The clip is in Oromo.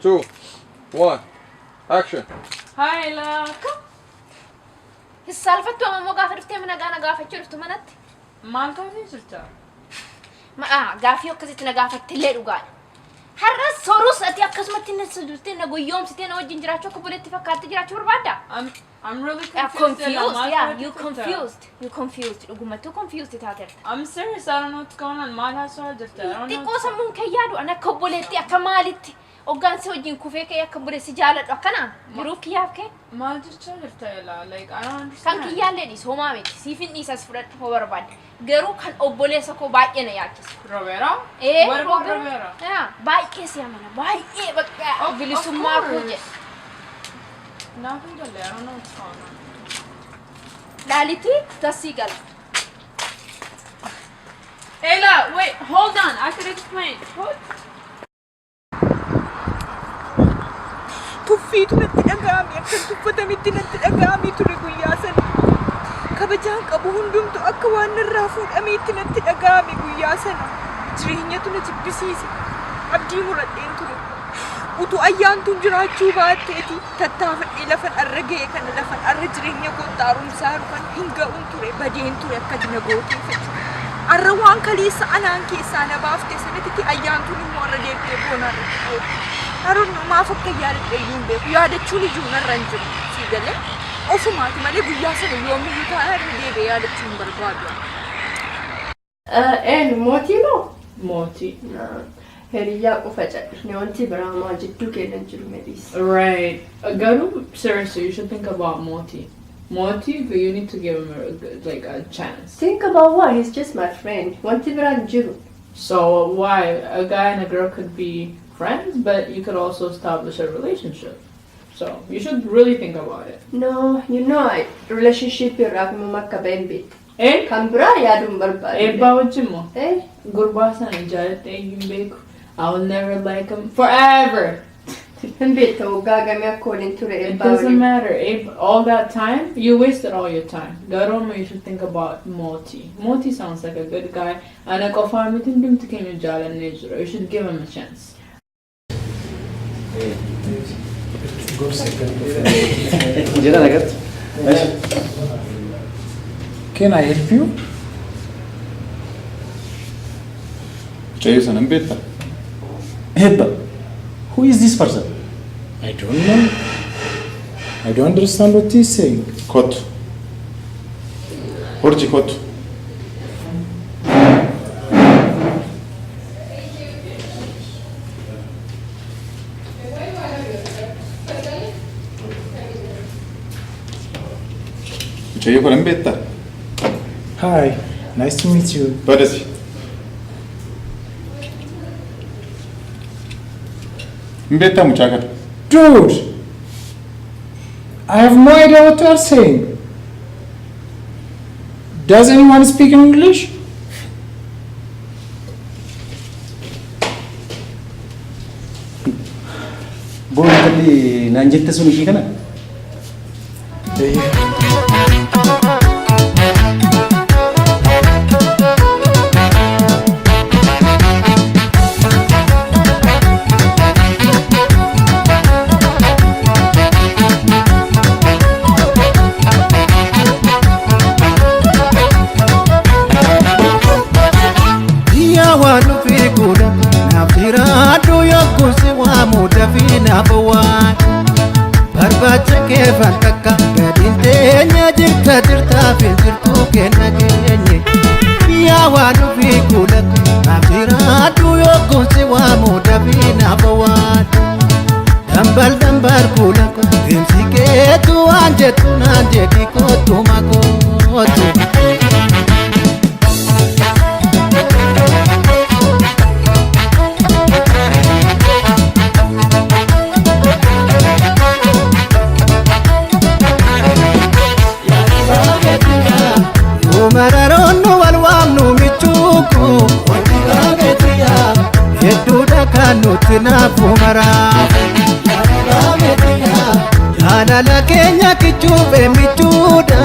2, 1, action. Hi, look. السالفة تو ما قافل فتي من أنا قافل شرفت منت ما قافل شرتها ما قافيو كذا نقافل تلي وقال حرس سوروس أتي أقسمت النسدتين نقول يوم ستين وجين جراتشو قبل اتفاقات جراتشو بربادا I'm really confused. Yeah, you confused. Uguma too confused تاتر. I'm serious. I don't know what's going on. ما لها سؤال درت. I don't know. تقول سمون كيادو أنا كبولتي أكمالتي. وقان سوجين كوفيك يا كبولي سجالة وكنا. جروك يابك. ما درت درت لا. Like I don't understand. كان كيال لدي سوما ميت. سيفين نيساس فرد هو برباد. جروك كان أبولي سكو باي أنا ياكس. روبيرا. إيه. What about روبيرا? Yeah. باي كيس يا منا. باي إيه بقى. بيلي سوما كوجي. Nothing to I don't know what's going on. Laliti, tasigal. Ella, wait, hold on. I could explain. What? Tuffitu natti dhaga'ame akkan tuffatametti natti dhaga'ame ture guyyaa sana. Kabajaan qabu hundumtu akka waan irraa fuudhameetti natti dhaga'ame guyyaa sana. Jireenyatu na jibbisiise. Abdii muradheen ture. Utu ayyaantuun jiraachuu baatteeti tattaafadhee lafan arra ga'e kana lafan arra jireenya koo xaarumsaa dhufan hin ga'uun ture badeen ture akka dina gooteeffatu. Arra waan kaleessa anaan keessaa na baafte sanatti ayyaantuun immoo arra deebi'ee boonaa dhufte. Haroon maaf akka yaadadhee iyyuu hin beeku yaadachuun iyyuu narra hin jiru sii galee ofumaati malee guyyaa sana yoomiyyuu taa'ee arra deebi'ee yaadachuu hin barbaadu. Mootii moo? Moti. Heriyaa qofa cadhifne wanti biraamaa jidduu kennan jiru medis. Right. Garu, seriously, you should think about Moti. Moti, but you need to give him a chance. Think about what? He's just my friend. Wanti biraan jiru. So why? A guy and a girl could be friends, but you could also establish a relationship. So you should really think about it. No, you know relationship irraa kuma makka bembit. Eh? Kan biraa yaadun barbaade. Ebba wajjimo. Eh? Gurbaasan ijaarate hin beeku. I will never like him forever. Bembit ta'uu gaagame akka waliin ture It ebbaa doesn't waliin. matter. All that time, you wasted all your time. Garoma, you should think about Moti. Moti sounds like a good guy. And I go farm with him to Kenya Jala and Nigeria. You should give him a chance. Can I help you? Jason and Beta. Hebba. Who is this person? I don't know. I don't understand what he's saying. Kot. Horji Kot. Jason and Beta. Hi, nice to meet you. Badasi. Mbeta muchakat. Dude! I have no idea what you are saying. Does anyone speak English? Boontalli naan jette sun ishii kana? Barbacha ke fakka gadin teenya jirta jirta fil jirtu kenna kenye ya wadu fi kulak afira du yokun si wa mudafina bawad dambal kulak imsi ke tu anje tu nanje di ko tu makotu Mararono walwamnu michuku Watigagetia Yeduda kanutina fumara Watigagetia Jala la Kenya kichube michuda